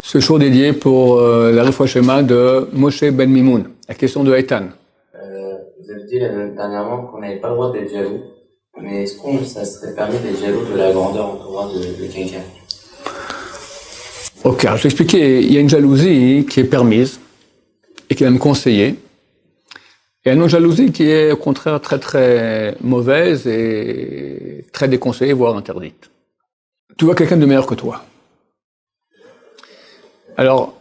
Ce show dédié pour la Refoua Shema de Moshe Ben Mimoun. La question de Eitan. Vous avez dit dernièrement qu'on n'avait pas le droit d'être jaloux, mais est-ce qu'on ça serait permis d'être jaloux de la grandeur en Torah de quelqu'un? Ok, alors je vais expliquer. Il y a une jalousie qui est permise et qui est même conseillée. Et une autre jalousie qui est au contraire très très mauvaise et très déconseillée, voire interdite. Tu vois quelqu'un de meilleur que toi. Alors,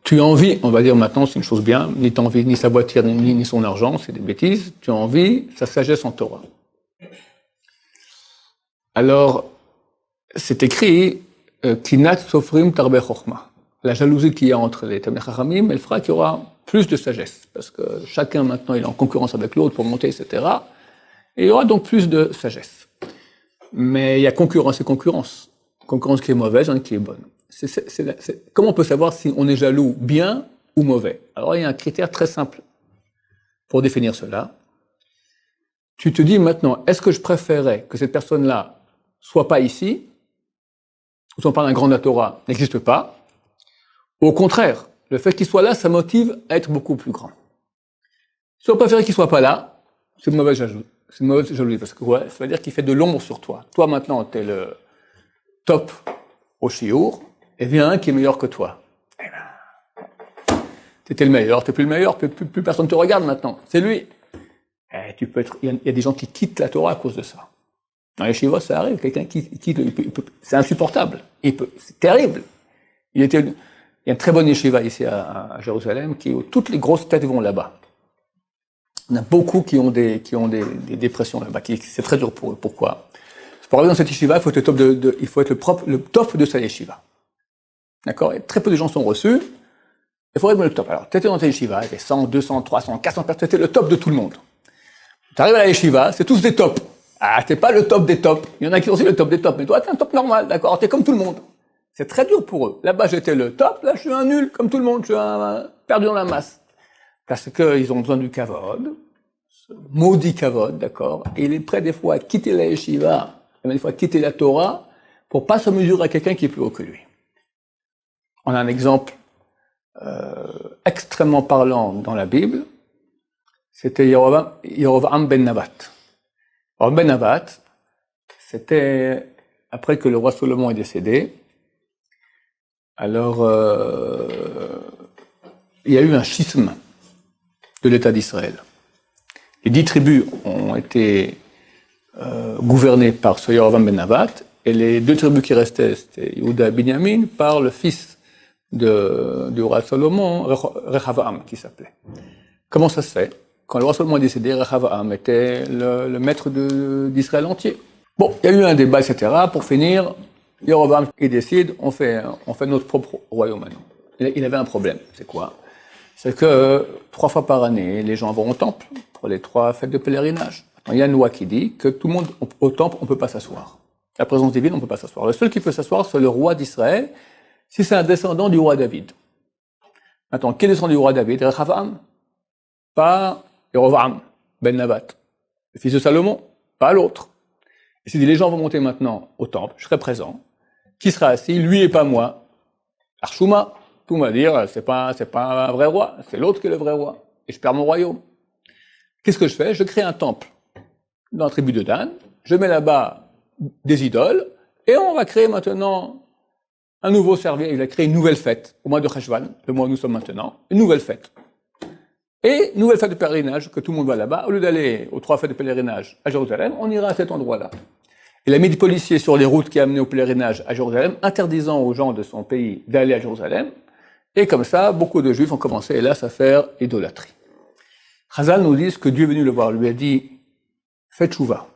tu envies, on va dire maintenant, c'est une chose bien, ni t'envies ni sa voiture, ni son argent, c'est des bêtises, tu envies sa sagesse en Torah. Alors, c'est écrit, Kinat Sofrim Tarbe Chochma. La jalousie qu'il y a entre les Tamei Chachamim, elle fera qu'il y aura plus de sagesse, parce que chacun maintenant il est en concurrence avec l'autre pour monter, etc. Et il y aura donc plus de sagesse. Mais il y a concurrence et concurrence. Concurrence qui est mauvaise, hein, qui est bonne. Comment on peut savoir si on est jaloux bien ou mauvais? Alors il y a un critère très simple pour définir cela. Tu te dis maintenant, est-ce que je préférerais que cette personne-là soit pas ici, ou si on parle d'un grand de la Torah, n'existe pas? Au contraire, le fait qu'il soit là, ça motive à être beaucoup plus grand. Si on préférait qu'il soit pas là, c'est une mauvaise jalousie. C'est une mauvaise jalousie, parce que ouais, ça veut dire qu'il fait de l'ombre sur toi. Toi maintenant, tu es le top au chiour, et vient un qui est meilleur que toi. Eh ben, t'étais le meilleur, t'es plus le meilleur, plus personne te regarde maintenant. C'est lui. Eh, tu peux être, il y a des gens qui quittent la Torah à cause de ça. Dans les chivos, ça arrive, quelqu'un qui quitte, c'est insupportable. C'est terrible. Il y a une très bonne yeshiva ici à Jérusalem, où toutes les grosses têtes vont là-bas. Il y en a beaucoup qui ont des dépressions là-bas, c'est très dur pour eux. Pourquoi? Pour arriver dans cette yeshiva, il faut être le top de sa yeshiva. D'accord? Et très peu de gens sont reçus. Il faut être le top. Alors, tu étais dans ta yeshiva, il y avait 100, 200, 300, 400 personnes, tu étais le top de tout le monde. Tu arrives à la yeshiva, c'est tous des tops. Ah, t'es pas le top des tops. Il y en a qui sont aussi le top des tops, mais toi, t'es un top normal, d'accord? T'es comme tout le monde. C'est très dur pour eux. Là-bas, j'étais le top, là, je suis un nul, comme tout le monde, je suis un perdu dans la masse. Parce qu'ils ont besoin du kavod, ce maudit kavod, d'accord? Et il est prêt des fois à quitter la yeshiva, même des fois à quitter la Torah, pour pas se mesurer à quelqu'un qui est plus haut que lui. On a un exemple extrêmement parlant dans la Bible, c'était Yerovam ben Nabat. Yerovam ben Nabat, c'était après que le roi Salomon est décédé. Alors, il y a eu un schisme de l'État d'Israël. Les 10 tribus ont été gouvernées par ce Yerovam ben Nabat, et les 2 tribus qui restaient, c'était Yehuda et Binyamin, par le fils du roi Salomon, Rehavam, qui s'appelait. Comment ça se fait? Quand le roi Salomon est décédé, Rehavam était le maître d'Israël entier. Bon, il y a eu un débat, etc. Pour finir, Yerovam, il décide, on fait notre propre royaume maintenant. Il avait un problème. C'est quoi? C'est que 3 fois par année, les gens vont au temple pour les 3 fêtes de pèlerinage. Il y a une loi qui dit que tout le monde, au temple, on ne peut pas s'asseoir. La présence divine, on ne peut pas s'asseoir. Le seul qui peut s'asseoir, c'est le roi d'Israël, si c'est un descendant du roi David. Maintenant, qui est descendant du roi David? Rehavam, pas Yerovam ben Nabat, le fils de Salomon, pas l'autre. Et s'il dit, les gens vont monter maintenant au temple, je serai présent. Qui sera assis? Lui et pas moi. Arshuma, tout va dire, c'est pas un vrai roi, c'est l'autre qui est le vrai roi. Et je perds mon royaume. Qu'est-ce que je fais? Je crée un temple dans la tribu de Dan, je mets là-bas des idoles, et on va créer maintenant un nouveau service, il a créé une nouvelle fête, au mois de Cheshvan, le mois où nous sommes maintenant, une nouvelle fête. Et nouvelle fête de pèlerinage, que tout le monde va là-bas, au lieu d'aller aux 3 fêtes de pèlerinage à Jérusalem, on ira à cet endroit-là. Il a mis des policiers sur les routes qui amenaient au pèlerinage à Jérusalem, interdisant aux gens de son pays d'aller à Jérusalem, et comme ça, beaucoup de Juifs ont commencé, hélas, à faire idolâtrie. Chazal nous dit que Dieu est venu le voir, lui a dit, fais tchouva.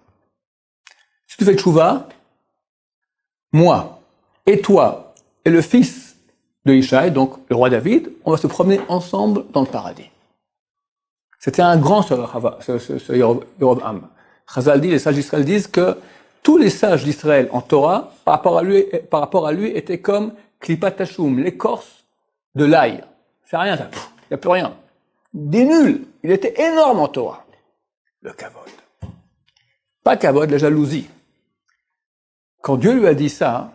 Si tu fais tchouva, moi et toi, et le fils de Ishaï, donc le roi David, on va se promener ensemble dans le paradis. C'était un grand ce Yerovam. Chazal dit, les sages d'Israël disent que tous les sages d'Israël en Torah, par rapport à lui, étaient comme Klipat Tashum, l'écorce de l'ail. C'est rien, ça. Il n'y a plus rien. Des nuls. Il était énorme en Torah. Le kavod. Pas kavod, la jalousie. Quand Dieu lui a dit ça,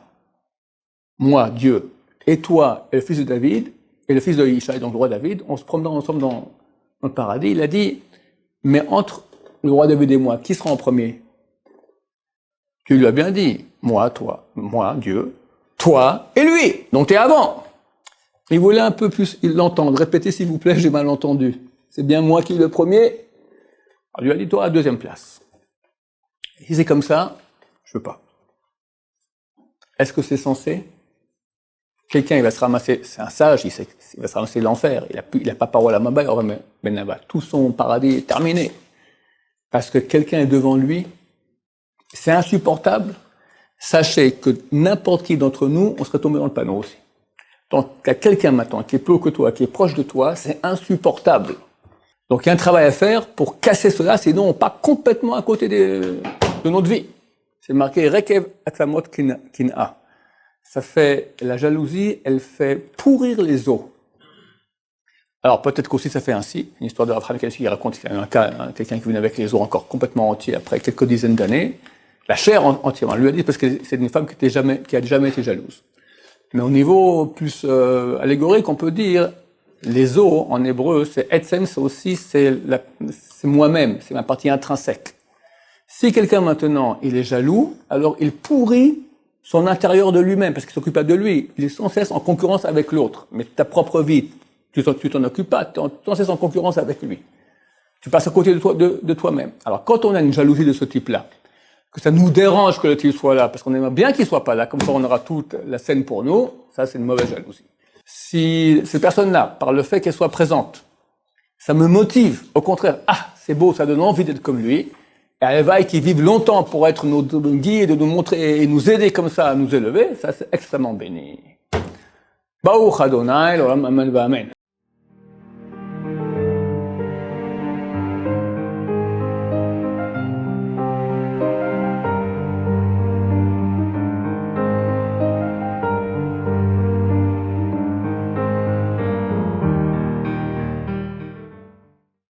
moi, Dieu, et toi, et le fils de David, et le fils de Ishaï, donc le roi David, on se promenant ensemble dans le paradis. Il a dit, mais entre le roi David et moi, qui sera en premier? Tu lui as bien dit, moi, toi, moi, Dieu, toi et lui. Donc t'es avant. Il voulait un peu plus l'entendre. Répétez s'il vous plaît, j'ai mal entendu. C'est bien moi qui est le premier. Alors, lui a dit, toi, à deuxième place. Et si c'est comme ça, je veux pas. Est-ce que c'est censé? Quelqu'un, il va se ramasser, c'est un sage, il va se ramasser l'enfer. Il a pas parole à Maba, Ben Nabat. Tout son paradis est terminé. Parce que quelqu'un est devant lui, c'est insupportable. Sachez que n'importe qui d'entre nous, on serait tombé dans le panneau aussi. Donc, il y a quelqu'un maintenant qui est plus haut que toi, qui est proche de toi, c'est insupportable. Donc, il y a un travail à faire pour casser cela, sinon on part complètement à côté de notre vie. C'est marqué Rekev Atlamot Kin'a. Ça fait, la jalousie, elle fait pourrir les os. Alors, peut-être qu'aussi ça fait ainsi. Une histoire de Rav Chaim qui raconte qu'il y a un cas, quelqu'un qui venait avec les os encore complètement entiers après quelques dizaines d'années. La chair entièrement. Elle lui a dit parce que c'est une femme qui a jamais été jalouse. Mais au niveau plus allégorique, on peut dire, les os en hébreu, c'est etzem, c'est moi-même, c'est ma partie intrinsèque. Si quelqu'un maintenant, il est jaloux, alors il pourrit son intérieur de lui-même, parce qu'il s'occupe pas de lui. Il est sans cesse en concurrence avec l'autre. Mais ta propre vie, tu t'en occupes pas, tu es sans cesse en concurrence avec lui. Tu passes à côté de toi-même. Alors quand on a une jalousie de ce type-là, que ça nous dérange que le type soit là, parce qu'on aimerait bien qu'il soit pas là, comme ça on aura toute la scène pour nous, ça c'est une mauvaise jalousie. Si cette personne-là, par le fait qu'elle soit présente, ça me motive, au contraire, c'est beau, ça donne envie d'être comme lui, et elle va et qu'il vive longtemps pour être notre guide, de nous montrer et nous aider comme ça à nous élever, ça c'est extrêmement béni. Baruch Adonai, l'olam amen v'amen.